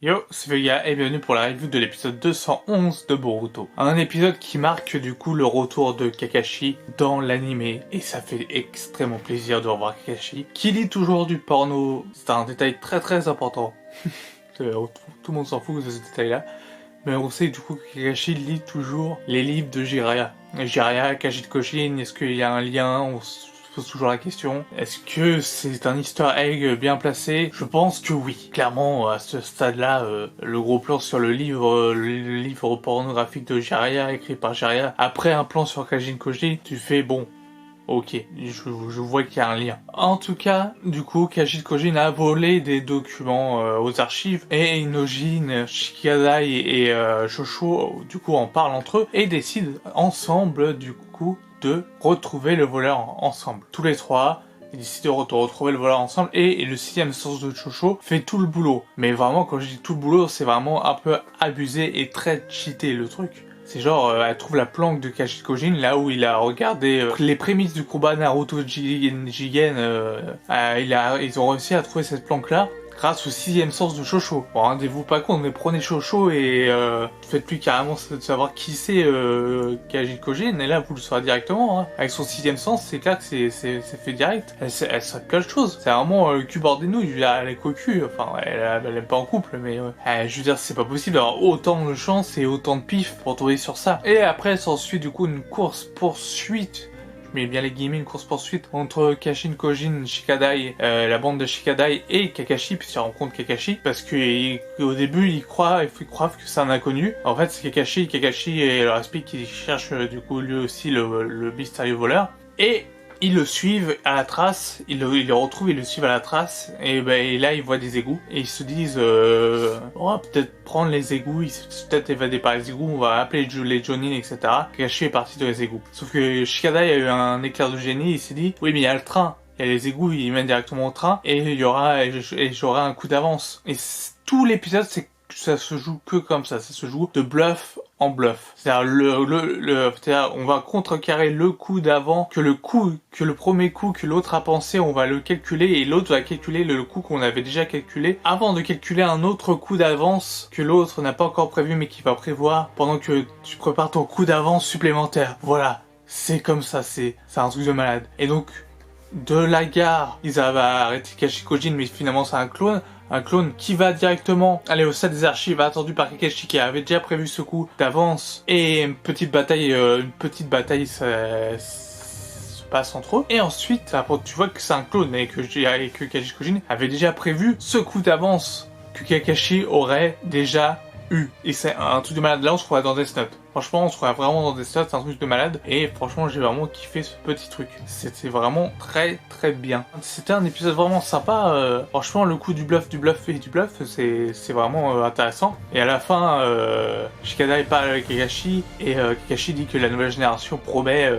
Yo, c'est Vega et bienvenue pour la review de l'épisode 211 de Boruto. Un épisode qui marque du coup le retour de Kakashi dans l'anime et ça fait extrêmement plaisir de revoir Kakashi qui lit toujours du porno. C'est un détail très important. Tout le monde s'en fout de ce détail là. Mais on sait du coup que Kakashi lit toujours les livres de Jiraiya. Jiraiya, Kajit Kojin, est-ce qu'il y a un lien? On se pose toujours la question. Est-ce que c'est un easter egg bien placé? Je pense que oui. Clairement, à ce stade-là, le gros plan sur le livre pornographique de Jiraiya, écrit par Jiraiya, après un plan sur Kajin Koji, tu fais bon. Ok, je vois qu'il y a un lien. En tout cas, du coup, Kajit Kojin a volé des documents aux archives et Inojin, Shikadai et Shosho, du coup, en parlent entre eux et décident ensemble, du coup, de retrouver le voleur ensemble. Tous les trois, ils décident de retrouver le voleur ensemble et le sixième sens de Shosho fait tout le boulot. Mais vraiment, quand je dis tout le boulot, c'est vraiment un peu abusé et très cheaté le truc. C'est genre, elle trouve la planque de Kajit Kojin, là où il a regardé les prémices du combat Naruto Jigen. Ils ont réussi à trouver cette planque-là grâce au sixième sens de Shosho. Bon, rendez-vous pas compte, mais prenez Shosho et faites plus carrément de savoir qui c'est Kajit Kojin, et là vous le saurez directement. Hein. Avec son sixième sens, c'est clair que c'est fait direct. Elle sait plein de choses. C'est vraiment le cul bord des nouilles, elle est cocu, enfin elle aime pas en couple, mais je veux dire, c'est pas possible d'avoir autant de chance et autant de pif pour tomber sur ça. Et après s'ensuit du coup une course-poursuite. Je mets bien les guillemets, une course-poursuite entre Kashin Kojin, Shikadai, la bande de Shikadai et Kakashi, puisqu'il rencontre Kakashi, parce que au début ils croient que c'est un inconnu. En fait c'est Kakashi et leur explique qu'ils cherchent du coup lui aussi le mystérieux voleur. Et ils le suivent à la trace, ils le retrouvent, ils le suivent à la trace, et là ils voient des égouts, et ils se disent on va peut-être prendre les égouts, ils se peut-être évadés par les égouts, on va appeler les Jonin, etc. Kakashi est parti dans les égouts. Sauf que Shikadai a eu un éclair de génie, il s'est dit oui mais il y a le train, il y a les égouts, ils mènent directement au train, et j'aurai un coup d'avance. Et tout l'épisode c'est ça se joue que comme ça se joue de bluff en bluff. C'est-à-dire c'est-à-dire on va contrecarrer le coup d'avant, que le premier coup que l'autre a pensé, on va le calculer et l'autre va calculer le coup qu'on avait déjà calculé avant de calculer un autre coup d'avance que l'autre n'a pas encore prévu mais qui va prévoir pendant que tu prépares ton coup d'avance supplémentaire. Voilà. C'est comme ça, c'est un truc de malade. Et donc, de la gare, ils avaient arrêté Kajin, mais finalement c'est un clone qui va directement aller au stade des archives attendu par Kakashi qui avait déjà prévu ce coup d'avance, et une petite bataille se passe entre eux, et ensuite après, tu vois que c'est un clone et que Kajit Kojin avait déjà prévu ce coup d'avance que Kakashi aurait déjà eu, et c'est un truc de malade. Là on se croit dans Death Note. Franchement, on se croit vraiment dans Death Note, c'est un truc de malade. Et franchement, j'ai vraiment kiffé ce petit truc. C'était vraiment très bien. C'était un épisode vraiment sympa. Franchement, le coup du bluff, c'est vraiment intéressant. Et à la fin, Shikadai parle avec Kakashi. Et Kakashi dit que la nouvelle génération promet,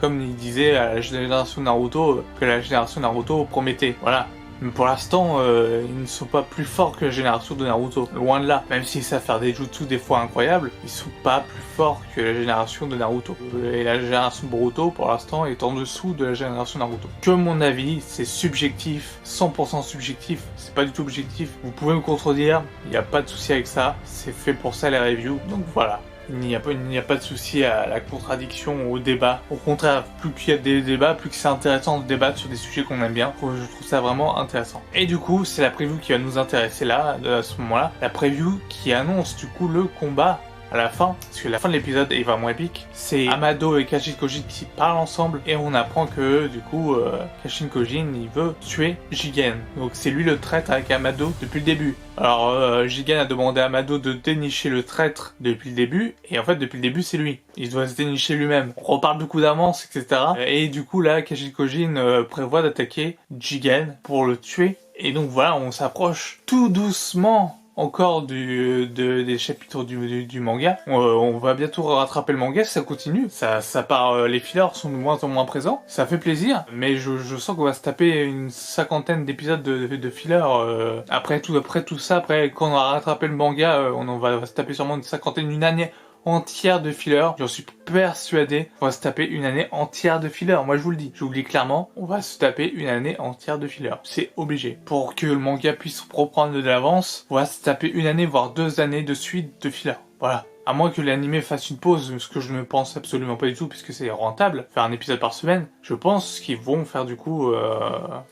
comme il disait à la génération Naruto, que la génération Naruto promettait. Voilà. Mais pour l'instant, ils ne sont pas plus forts que la génération de Naruto. Loin de là. Même s'ils savent faire des jutsu des fois incroyables, ils sont pas plus forts que la génération de Naruto. Et la génération de Boruto, pour l'instant, est en dessous de la génération Naruto. Que mon avis, c'est subjectif, 100% subjectif, c'est pas du tout objectif. Vous pouvez me contredire, il n'y a pas de souci avec ça. C'est fait pour ça les reviews. Donc voilà. Il n'y a pas de souci à la contradiction, au débat. Au contraire, plus qu'il y a des débats, plus que c'est intéressant de débattre sur des sujets qu'on aime bien. Je trouve ça vraiment intéressant. Et du coup, c'est la preview qui va nous intéresser là, à ce moment-là. La preview qui annonce du coup le combat à la fin, parce que la fin de l'épisode est vraiment épique. C'est Amado et Kajit Kojin qui parlent ensemble et on apprend que du coup Kashin Kojin il veut tuer Jigen. Donc c'est lui le traître avec Amado depuis le début. Alors Jigen a demandé à Amado de dénicher le traître depuis le début, et en fait depuis le début c'est lui. Il doit se dénicher lui-même. On reparle du coup d'avance, etc. Et du coup là Kajit Kojin prévoit d'attaquer Jigen pour le tuer. Et donc voilà, on s'approche tout doucement encore des chapitres du manga. On va bientôt rattraper le manga, ça continue. Ça part, les fillers sont de moins en moins présents. Ça fait plaisir, mais je sens qu'on va se taper une cinquantaine d'épisodes de fillers. Après tout ça, après quand on a rattrapé le manga, on va se taper sûrement une cinquantaine, une année entière de filler. J'en suis persuadé. On va se taper une année entière de filler. Moi, je vous le dis. Je vous le dis clairement. On va se taper une année entière de filler. C'est obligé. Pour que le manga puisse reprendre de l'avance, on va se taper une année, voire 2 années de suite de filler. Voilà. À moins que l'anime fasse une pause, ce que je ne pense absolument pas du tout, puisque c'est rentable, faire un épisode par semaine, je pense qu'ils vont faire du coup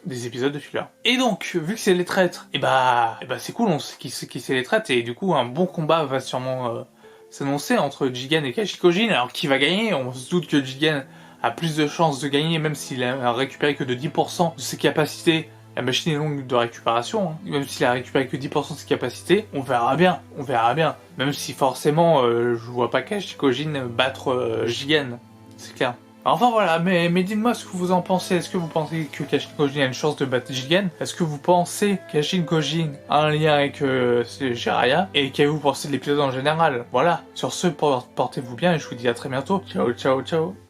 des épisodes de filler. Et donc, vu que c'est les traîtres, et bah c'est cool, on sait qui c'est les traîtres, et du coup un bon combat va sûrement s'annoncer entre Jigen et Kashikojin. Alors qui va gagner? On se doute que Jigen a plus de chances de gagner, même s'il a récupéré que de 10% de ses capacités. La machine est longue de récupération, hein. Même s'il a récupéré que 10% de ses capacités, on verra bien. Même si forcément, je vois pas Kashikojin battre Jigen, c'est clair. Enfin voilà, mais dites-moi ce que vous en pensez. Est-ce que vous pensez que Kashikojin a une chance de battre Jigen? Est-ce que vous pensez que Kashikojin a un lien avec Jiraiya? Et qu'avez-vous pensé de l'épisode en général? Voilà, sur ce, portez-vous bien et je vous dis à très bientôt. Ciao, ciao, ciao.